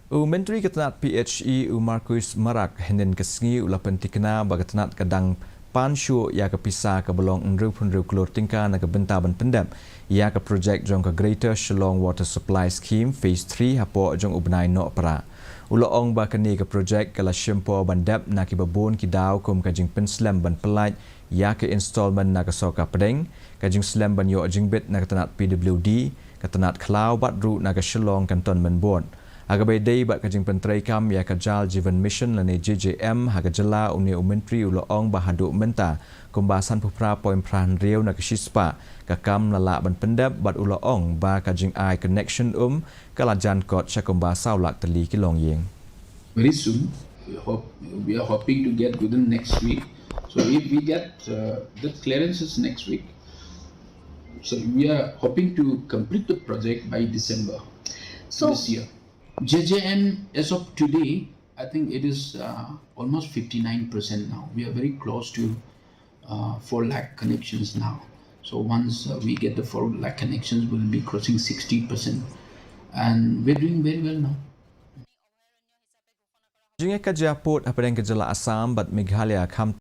Menteri Tnat PHE Markus Marak henen kesengi ulapan tikna bagi Tnat kadang pansyu ia kepisah ke belong enru Klur tingkah nak bentaban Pyndep ia ke projek jong ke Greater Shillong Water Supply Scheme Phase 3 hapo jong ubnai no para. Ulaong bakani ke projek kala syempo Pyndep nak ibabun kidau kum kajing penslam ban pelaj ia ke installment nak soka pedeng kajing slam ban yo jingbit nak Tnat PWD ke Tnat Klau batru nak Shillong kanton menbon. Agabai day bat kajing pentrai kam ya kajal jivan mission lane JJM haga jela uni menteri ulaong bahadu menta kumbasan pupra poin pran riau nak shispa kakam lala ban Pyndep bat ulaong ba kajing ai connection kalajan kot syakumba saulak teli kilong yeng. Very soon, we are hoping to get within next week. So if we get the clearances next week, so we are hoping to complete the project by December this year. JJM as of today, I think it is almost 59% now. We are very close to 4 lakh connections now. So once we get the 4 lakh connections, we'll be crossing 60%. And we're doing very well now. Jingnya kajaput apa yang kejala Assam bat Meghalaya kam